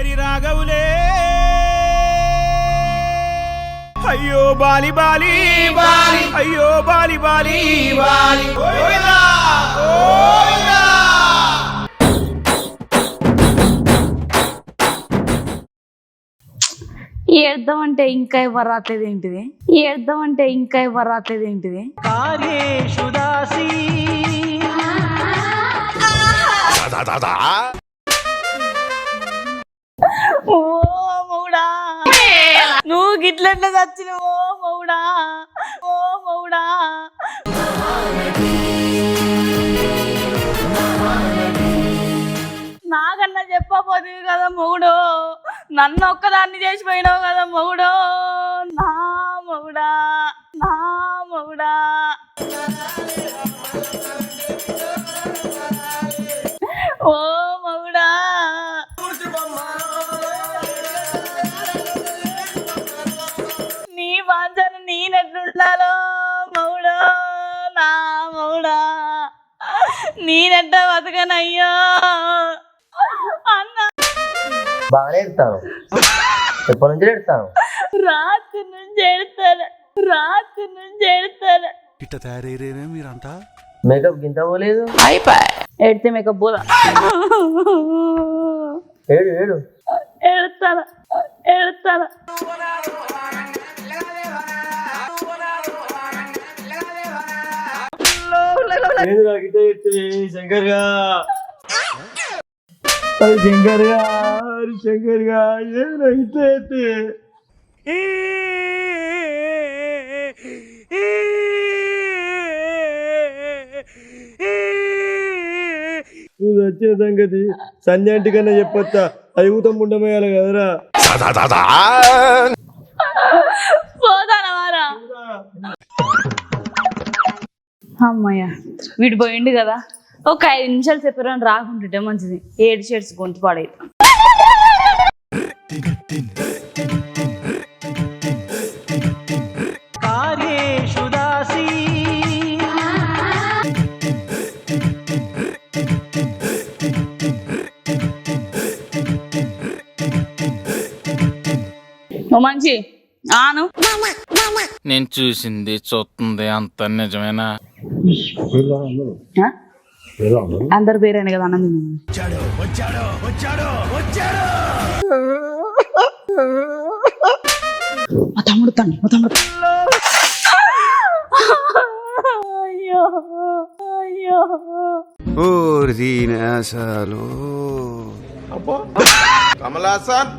శ్రీహరి రాఘవులే అయ్యో Bali Bali Bali అయ్యో Bali Bali Bali ఓయిలా ఓయిలా ఏద్దామంటే ఇంకా ఎవరు రావట్లేదు ఏంటిది ఏద్దామంటే ఇంకా ఎవరు రావట్లేదు ఏంటిది ఓ మౌడా నువ్వు గిట్లెట్లా చచ్చినవు ఓ మౌడా ఓ మౌడా నాకన్నా చెప్పబోతుంది కదా మొగుడు నన్ను ఒక్కదాన్ని చేసిపోయినావు కదా మొగుడు నా మొగుడా నా మొగుడా ఓ మొగుడా నీ బాధ్యత నేనెట్లుండాలో మొగుడు నా మొగుడా నేనెట్ట బతకనయ్యో అన్న బాగానే ఎడతాను ఎప్పటి నుంచి ఎడతాను రాత్రి నుంచి ఎడతాను రాత్రి నుంచి ఎడతాను ఇట్ట తయారయ్యేనే మీరంతా మేకప్ గింత పోలేదు ఎడితే మేకప్ పోదా ఏడు ఏడు ఎడతాను ఎడతాను శంకర్ గా శంకర్ గా శంకర్ గా ఏదైతే నువ్వు వచ్చే సంగతి సంజాంటి కన్నా చెప్పొచ్చా అయుతం ఉండమేయాలి కదరా పోతానవారా అమ్మయ్య వీడు పోయిండు కదా ఒక 5 నిమిషాలు చెప్పారని రాకుంటుంటే మంచిది 7 షేడ్స్ గొంతు పాడేది మంచి ఆను నేను చూసింది చూస్తుంది అంత నిజమేనా అందరి పేరేనే కదా అన్న మా తమ్ముడు తండ్రి మా తమ్ముడు అయ్యో అయ్యో కమలాసన్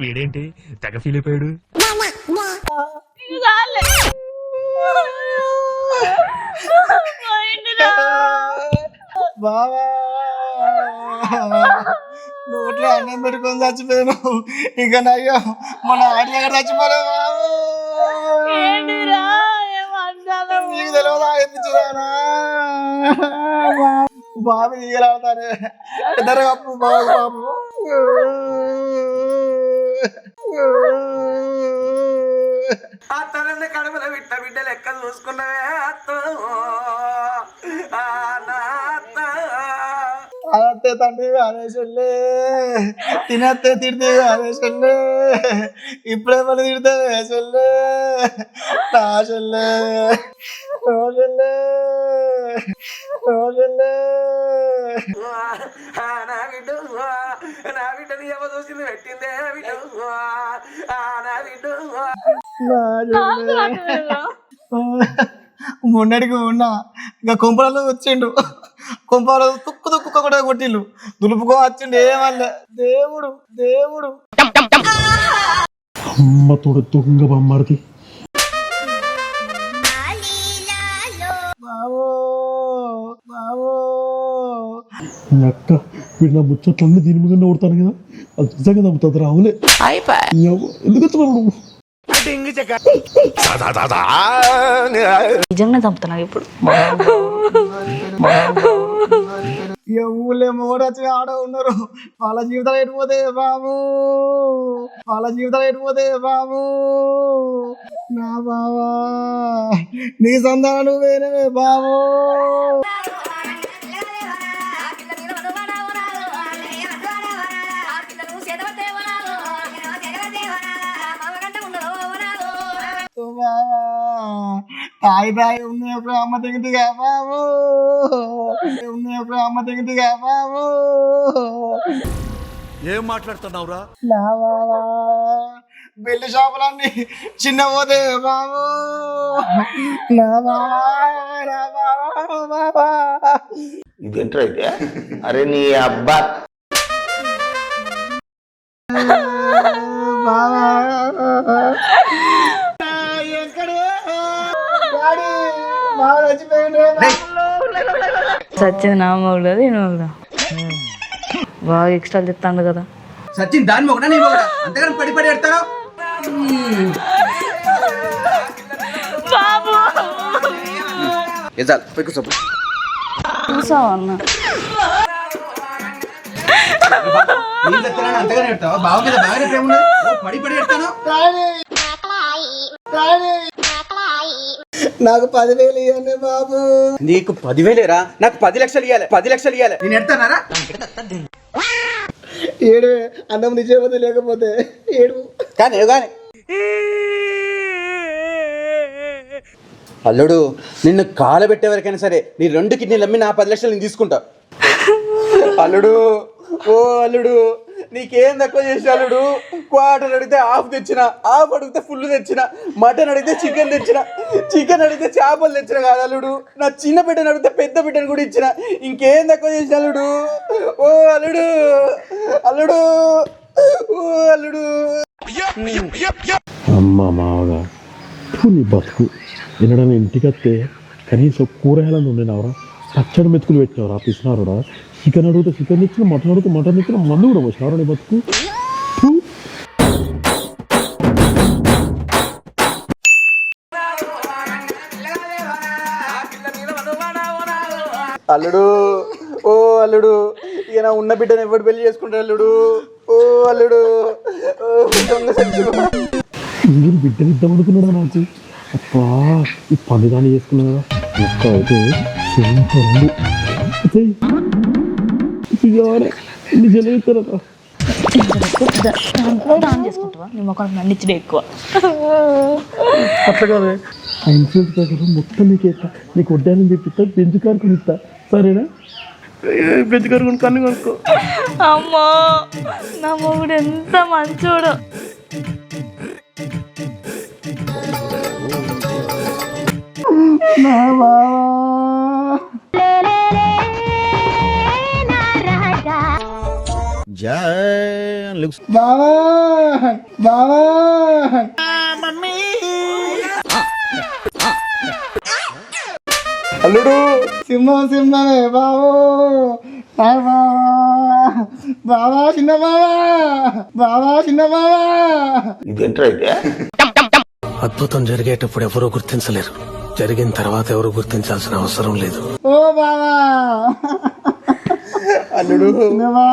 వీడేంటి తెగ ఫీల్ అయిపోయాడు బావా నోట్లో అన్నం పెట్టుకొని చచ్చిపోయాను ఇంకా నయ్యో మన ఆడి దగ్గర చచ్చిపోలేవా నీకు తెలియదా ఎప్పించుదానా బాబు దిగలవుతానే ఇద్దరు అప్పు బాబు బాబు అత్తనన్న కడుపుల బిడ్డ బిడ్డ లెక్క చూసుకున్నవే అత్త అదే తండ్రి ఆదేశంలే తినత్తే తిడితే ఆదేశంలే ఇప్పుడే పని తిడితే వేసల్లే నాశల్లే రోజుల్లే రోజుల్లే నా బిడ్డ నీ ఎవ చూసింది పెట్టిందే బిడ్డ నా బిడ్డ మొన్నటికి ఉన్నా ఇంకా కొంపలలో వచ్చిండు కొంపలో తుక్కు తుక్కు కూడా కొట్టిండు దులుపుకో వచ్చిండు ఏమల్లే దేవుడు దేవుడు అమ్మ తోడ దొంగ బొమ్మడిది బావో బావో అక్క వీడు నా ముచ్చట్లన్నీ దీని మీద కొడతాను కదా అది నిజంగా నమ్ముతుంది రావులే ఎందుకు వచ్చినావు నువ్వు నిజంగా చంపుతున్నా ఇప్పుడు. ఇక ఊళ్ళో మొగడు వచ్చి ఆడ ఉన్నారు, వాళ్ళ జీవితాలు ఎడిపోతే బాబు, వాళ్ళ జీవితాలు ఎడిపోతే బాబు. నా బావా నీ సంతానం నువ్వేనవే బాబు. తాయి తాయి ఉన్నాయి ఒక అమ్మ తెగిదిగా బాబు, ఉన్నాయి ఒక అమ్మ తెగిదిగా బాబు. ఏం మాట్లాడుతున్నావురా? నా బాబా బెల్లి షాపులన్నీ చిన్న పోతే బాబు. నా బాబా నా బాబా. ఇదేంట్రా అయితే? అరే నీ అబ్బా బాబా ఎక్కడే డాడీ బాగా చచ్చిపోయింది. సచ్చింది నా మొగుడు కదా ఈయన మొగుడు. బాగా ఎక్స్ట్రా చెప్తాడు కదా. సచిన్ దాని మొగడా నీ మొగడా అంతగానే పడి పడి ఎడతావు. చూసావా అన్న? అంతగానే ఎడతావా? బావ మీద బాగానే ప్రేమ ఉన్నది, పడి పడి ఎడతాను. నాకు 10,000 ఇవ్వండి బాబు. నీకు 10,000 నాకు 10 లక్షలు ఇవ్వాలి, 10 లక్షలు ఇవ్వాలి. నేను ఎడతానారా? ఏడు అన్నం నిజపోతే లేకపోతే ఏడు కానీ అల్లుడు నిన్ను కాలబెట్టే వరకైనా సరే నీ 2 కిడ్నీలు అమ్మి నా 10 లక్షలు నేను తీసుకుంటా. అల్లుడు ఓ అల్లుడు నీకేం తక్కువ చేసి అల్లుడు. క్వార్టర్ అడిగితే హాఫ్ తెచ్చిన, హాఫ్ అడిగితే ఫుల్ తెచ్చిన, మటన్ అడిగితే చికెన్ తెచ్చిన, చికెన్ అడిగితే చేపలు తెచ్చిన కాదు అల్లుడు. నా చిన్న బిడ్డను అడిగితే పెద్ద బిడ్డను కూడా ఇచ్చిన. ఇంకేం తక్కువ చేసి అల్లుడు. ఓ అల్లుడు అల్లుడు ఓ అల్లుడు. అమ్మ మావగా నీ బతుకు వినడానికి ఇంటికి వస్తే కనీసం కూరగాయలను ఉండేనవరా, పచ్చడి మెతుకులు పెట్టినవరా పిసినారుడా. చికెన్ అడిగితే చికెన్ తెచ్చిన, మటన్ అడిగితే మటన్ తెచ్చిన, మందు కూడా పోసినవరా నీ బతుకు. అల్లుడు ఓ అల్లుడు ఇక నా ఉన్న బిడ్డను ఎవరు పెళ్లి చేసుకుంటారు అల్లుడు. ఓ అల్లుడు మీరు బిడ్డని ఇద్దాం అనుకున్నాడా నాకు. అబ్బా ఈ పనిదాన్ని చేసుకున్నా కదా ఒక్క అయితే నిజమవుతారా. చేసుకుంటావా నీ మొక్కలు నన్నిచ్చుడే ఎక్కువ. అట్లా కాదే ఆ ఇన్సూరెన్స్ ప్రకారం మొత్తం నీకు ఇస్తా, నీకు వడ్డానని చెప్పిస్తా, బెంచ్ కారు కొనిస్తా సరేనా. బెంచ్ కారు కొని కన్ను కొనుక్కో. అమ్మో నా మొగుడు ఎంత మంచోడు. నా బావా బావా బావా అల్లుడు సింహం సింహమే బావో. బావా బావా చిన్న బావా బావా చిన్న బావా. ఇదేంట్రా అయితే? అద్భుతం జరిగేటప్పుడు ఎవరూ గుర్తించలేరు, జరిగిన తర్వాత ఎవరు గుర్తించాల్సిన అవసరం లేదు. ఓ బావా అల్లుడు బావా.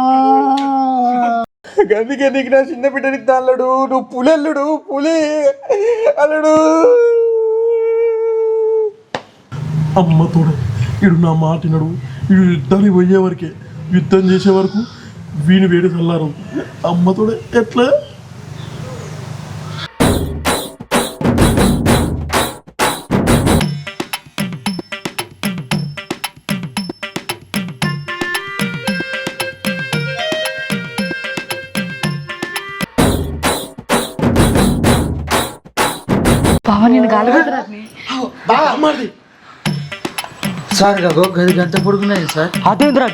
అందుకే నీకు నా చిన్న బిడ్డనిస్తా అల్లుడు. నువ్వు పులి అల్లుడు, పులి అల్లుడు. అమ్మ తోడ ఇడు నా మాట వినడు. వీడు యుద్ధానికి పోయే వరకే, యుద్ధం చేసే వరకు వీని వేడి చల్లారు. అమ్మ తోడ ఎట్లా బావ నేను గాలి సార్ గది గంట పొడుగున్నాయి సార్. అదేంద్రా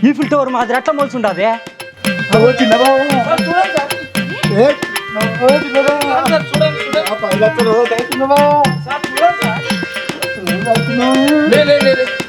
ఈ ఫిల్టర్ మాది ఎట్లా మోల్సి ఉండదు. చిన్న బావా చిన్న బావా